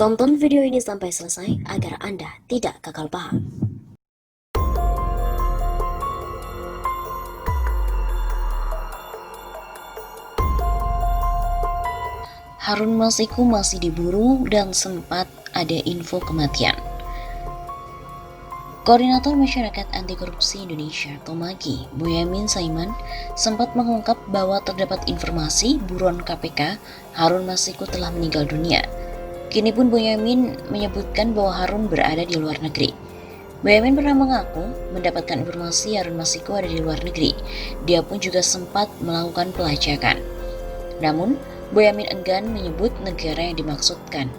Tonton video ini sampai selesai agar Anda tidak gagal paham. Harun Masiku masih diburu dan sempat ada info kematian. Koordinator Masyarakat Anti Korupsi Indonesia, Tomagi, Boyamin Saiman, sempat mengungkap bahwa terdapat informasi buron KPK Harun Masiku telah meninggal dunia. Kini pun Boyamin menyebutkan bahwa Harun berada di luar negeri. Boyamin pernah mengaku mendapatkan informasi Harun Masiku ada di luar negeri. Dia pun juga sempat melakukan pelacakan. Namun, Boyamin enggan menyebut negara yang dimaksudkan.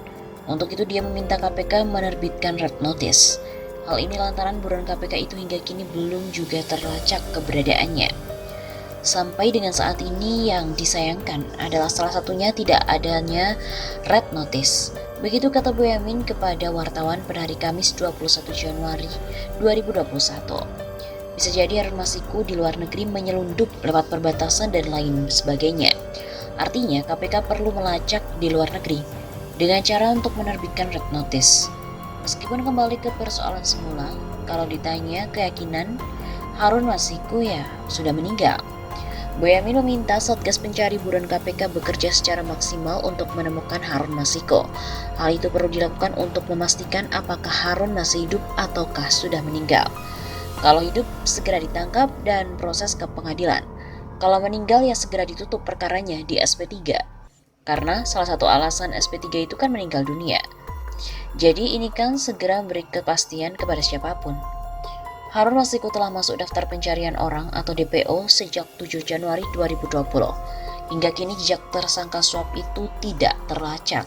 Untuk itu dia meminta KPK menerbitkan red notice. Hal ini lantaran buron KPK itu hingga kini belum juga terlacak keberadaannya. Sampai dengan saat ini yang disayangkan adalah salah satunya tidak adanya red notice. Begitu kata Boyamin kepada wartawan pada hari Kamis 21 Januari 2021. Bisa jadi Harun Masiku di luar negeri menyelundup lewat perbatasan dan lain sebagainya. Artinya KPK perlu melacak di luar negeri dengan cara untuk menerbitkan red notice. Meskipun kembali ke persoalan semula, kalau ditanya keyakinan Harun Masiku ya sudah meninggal. Boyamin meminta Satgas Pencari Buron KPK bekerja secara maksimal untuk menemukan Harun Masiku. Hal itu perlu dilakukan untuk memastikan apakah Harun masih hidup ataukah sudah meninggal. Kalau hidup, segera ditangkap dan proses ke pengadilan. Kalau meninggal ya segera ditutup perkaranya di SP3. Karena salah satu alasan SP3 itu kan meninggal dunia. Jadi ini kan segera beri kepastian kepada siapapun. Harun Masiku telah masuk daftar pencarian orang atau DPO sejak 7 Januari 2020. Hingga kini jejak tersangka suap itu tidak terlacak.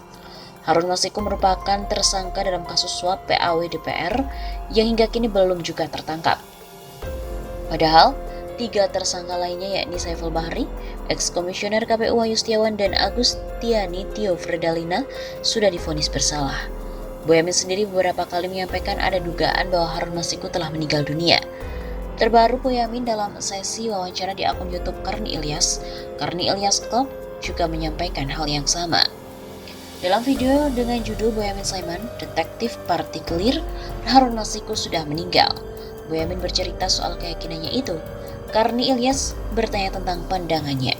Harun Masiku merupakan tersangka dalam kasus suap PAW DPR yang hingga kini belum juga tertangkap. Padahal, 3 tersangka lainnya yakni Saiful Bahri, ex-komisioner KPU Wahyu Setiawan dan Agustiani Tio Fredalina sudah divonis bersalah. Boyamin sendiri beberapa kali menyampaikan ada dugaan bahwa Harun Masiku telah meninggal dunia. Terbaru Boyamin dalam sesi wawancara di akun YouTube Karni Ilyas Club juga menyampaikan hal yang sama. Dalam video dengan judul Boyamin Saiman, Detektif Partikelir, Harun Masiku sudah meninggal. Boyamin bercerita soal keyakinannya itu. Karni Ilyas bertanya tentang pandangannya.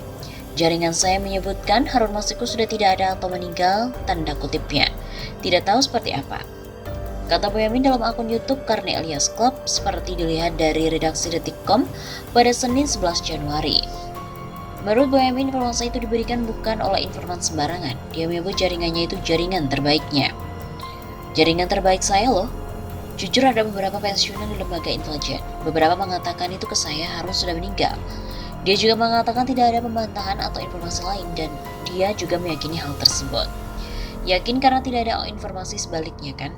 Jaringan saya menyebutkan Harun Masiku sudah tidak ada atau meninggal, tanda kutipnya. Tidak tahu seperti apa. Kata Boyamin dalam akun YouTube Karni Ilyas Club seperti dilihat dari redaksi Detik.com pada Senin 11 Januari. Menurut Boyamin, informasi itu diberikan bukan oleh informan sembarangan. Dia menyebut jaringannya itu jaringan terbaiknya. Jaringan terbaik saya loh. Jujur ada beberapa pensiunan di lembaga intelijen. Beberapa mengatakan itu ke saya Harun sudah meninggal. Dia juga mengatakan tidak ada pembantahan atau informasi lain dan dia juga meyakini hal tersebut. Yakin karena tidak ada informasi sebaliknya kan?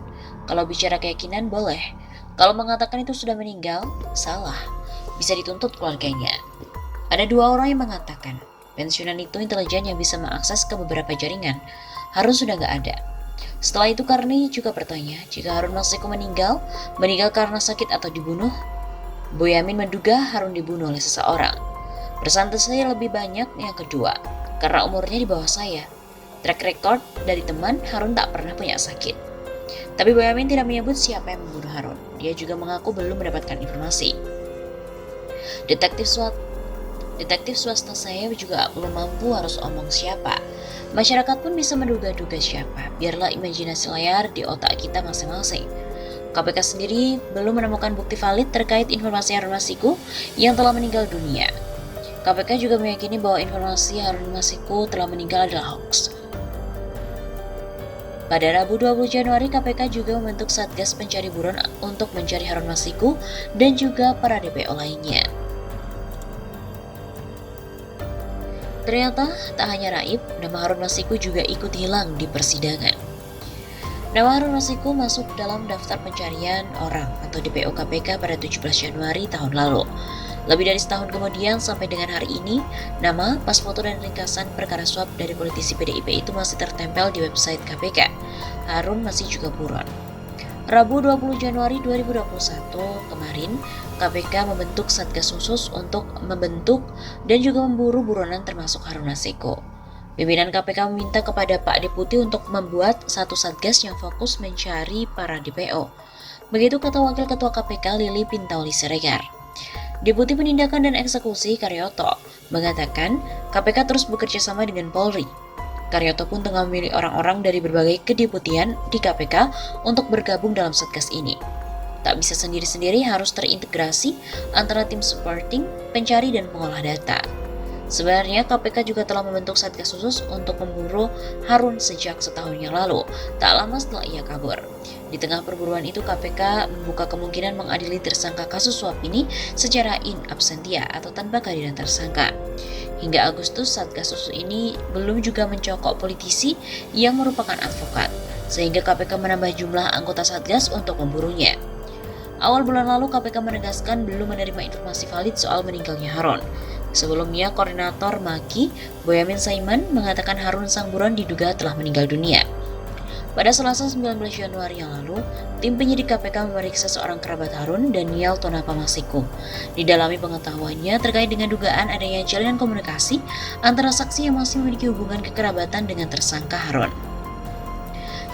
Kalau bicara keyakinan boleh. Kalau mengatakan itu sudah meninggal, salah. Bisa dituntut keluarganya. Ada 2 orang yang mengatakan, pensiunan itu intelijen yang bisa mengakses ke beberapa jaringan. Harun sudah nggak ada. Setelah itu Karni juga bertanya, jika Harun Masiku meninggal karena sakit atau dibunuh? Boyamin menduga Harun dibunuh oleh seseorang. Bersantai saya lebih banyak yang kedua, karena umurnya di bawah saya. Track record dari teman, Harun tak pernah punya sakit. Tapi Boyamin tidak menyebut siapa yang membunuh Harun. Dia juga mengaku belum mendapatkan informasi. Detektif swasta saya juga belum mampu harus omong siapa. Masyarakat pun bisa menduga-duga siapa. Biarlah imajinasi layar di otak kita masing-masing. KPK sendiri belum menemukan bukti valid terkait informasi Harun Masiku yang telah meninggal dunia. KPK juga meyakini bahwa informasi Harun Masiku telah meninggal adalah hoax. Pada Rabu 20 Januari, KPK juga membentuk Satgas Pencari Buron untuk mencari Harun Masiku dan juga para DPO lainnya. Ternyata tak hanya Raib, nama Harun Masiku juga ikut hilang di persidangan. Nama Harun Masiku masuk dalam daftar pencarian orang atau DPO KPK pada 17 Januari tahun lalu. Lebih dari setahun kemudian sampai dengan hari ini, nama, pas foto dan ringkasan perkara suap dari politisi PDIP itu masih tertempel di website KPK. Harun masih juga buron. Rabu 20 Januari 2021 kemarin, KPK membentuk Satgas khusus untuk membentuk dan juga memburu buronan termasuk Harun Masiku. Pimpinan KPK meminta kepada Pak Deputi untuk membuat satu satgas yang fokus mencari para DPO. Begitu kata Wakil Ketua KPK Lili Pintauli Siregar. Deputi Penindakan dan Eksekusi Karyoto mengatakan KPK terus bekerja sama dengan Polri. Karyoto pun tengah memilih orang-orang dari berbagai kedeputian di KPK untuk bergabung dalam satgas ini. Tak bisa sendiri-sendiri, harus terintegrasi antara tim supporting, pencari, dan pengolah data. Sebenarnya KPK juga telah membentuk satgas khusus untuk memburu Harun sejak setahun yang lalu, tak lama setelah ia kabur. Di tengah perburuan itu, KPK membuka kemungkinan mengadili tersangka kasus suap ini secara in absentia atau tanpa kehadiran tersangka. Hingga Agustus, satgas khusus ini belum juga mencokok politisi yang merupakan advokat, sehingga KPK menambah jumlah anggota satgas untuk memburunya. Awal bulan lalu, KPK menegaskan belum menerima informasi valid soal meninggalnya Harun. Sebelumnya, Koordinator Maki, Boyamin Saiman, mengatakan Harun sang buron diduga telah meninggal dunia. Pada Selasa 19 Januari yang lalu, tim penyidik KPK memeriksa seorang kerabat Harun, Daniel Tonapa Masiku. Didalami pengetahuannya terkait dengan dugaan adanya jalinan komunikasi antara saksi yang masih memiliki hubungan kekerabatan dengan tersangka Harun.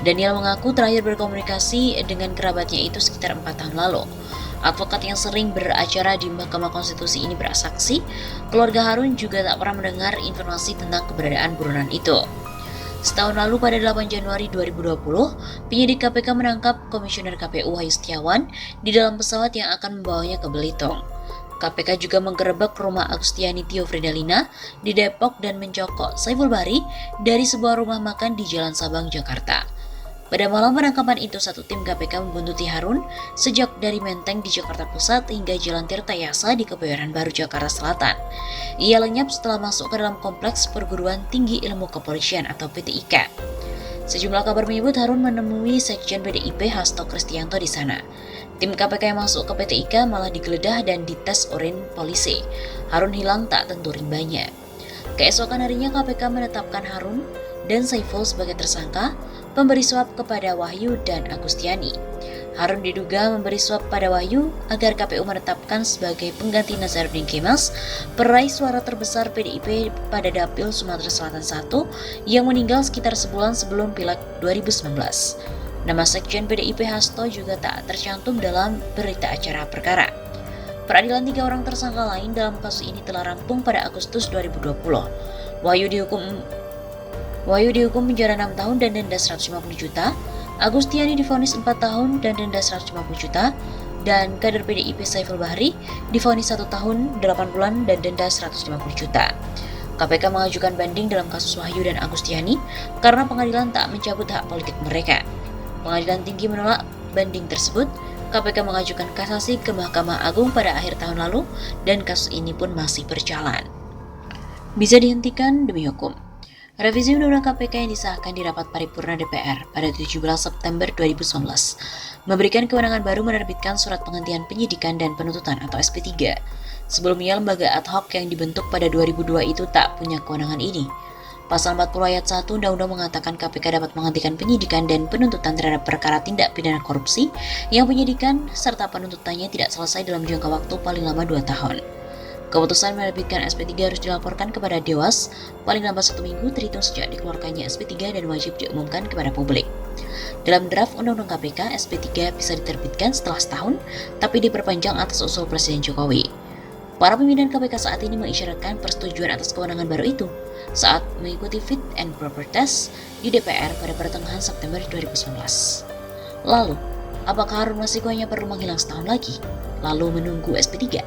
Daniel mengaku terakhir berkomunikasi dengan kerabatnya itu sekitar 4 tahun lalu. Advokat yang sering beracara di Mahkamah Konstitusi ini bersaksi, keluarga Harun juga tak pernah mendengar informasi tentang keberadaan buronan itu. Setahun lalu pada 8 Januari 2020, penyidik KPK menangkap Komisioner KPU Wahyu Setiawan di dalam pesawat yang akan membawanya ke Belitung. KPK juga menggerebek rumah Agustiani Tio Fridalina di Depok dan mencokok Saiful Bahri dari sebuah rumah makan di Jalan Sabang, Jakarta. Pada malam penangkapan itu, satu tim KPK membuntuti Harun sejak dari Menteng di Jakarta Pusat hingga Jalan Tirtayasa di Kebayoran Baru, Jakarta Selatan. Ia lenyap setelah masuk ke dalam kompleks Perguruan Tinggi Ilmu Kepolisian atau PTIK. Sejumlah kabar menyebut Harun menemui Sekjen PDIP Hasto Kristianto di sana. Tim KPK yang masuk ke PTIK malah digeledah dan dites urin polisi. Harun hilang tak tentu rimbanya. Keesokan harinya KPK menetapkan Harun dan Saiful sebagai tersangka pemberi suap kepada Wahyu dan Agustiani. Harun diduga memberi suap pada Wahyu agar KPU menetapkan sebagai pengganti Nazarudin Kemas, peraih suara terbesar PDIP pada Dapil Sumatera Selatan I yang meninggal sekitar sebulan sebelum Pileg 2019. Nama Sekjen PDIP Hasto juga tak tercantum dalam berita acara perkara. Peradilan 3 orang tersangka lain dalam kasus ini telah rampung pada Agustus 2020. Wahyu dihukum penjara 6 tahun dan denda 150 juta, Agustiani divonis 4 tahun dan denda 150 juta, dan kader PDIP Saiful Bahri divonis 1 tahun, 8 bulan dan denda 150 juta. KPK mengajukan banding dalam kasus Wahyu dan Agustiani karena pengadilan tak mencabut hak politik mereka. Pengadilan tinggi menolak banding tersebut. KPK mengajukan kasasi ke Mahkamah Agung pada akhir tahun lalu dan kasus ini pun masih berjalan. Bisa dihentikan demi hukum. Revisi Undang-Undang KPK yang disahkan di rapat paripurna DPR pada 17 September 2019 memberikan kewenangan baru menerbitkan surat penghentian penyidikan dan penuntutan atau SP3. Sebelumnya, lembaga ad hoc yang dibentuk pada 2002 itu tak punya kewenangan ini. Pasal 40 ayat 1 Undang-Undang mengatakan KPK dapat menghentikan penyidikan dan penuntutan terhadap perkara tindak pidana korupsi yang penyidikan serta penuntutannya tidak selesai dalam jangka waktu paling lama 2 tahun. Keputusan menerbitkan SP3 harus dilaporkan kepada Dewas paling lambat 1 minggu terhitung sejak dikeluarkannya SP3 dan wajib diumumkan kepada publik. Dalam draft Undang-Undang KPK, SP3 bisa diterbitkan setelah setahun, tapi diperpanjang atas usul Presiden Jokowi. Para pimpinan KPK saat ini mengisyaratkan persetujuan atas kewenangan baru itu saat mengikuti fit and proper test di DPR pada pertengahan September 2019. Lalu, apakah Harun Masiku hanya perlu menghilang setahun lagi, lalu menunggu SP3?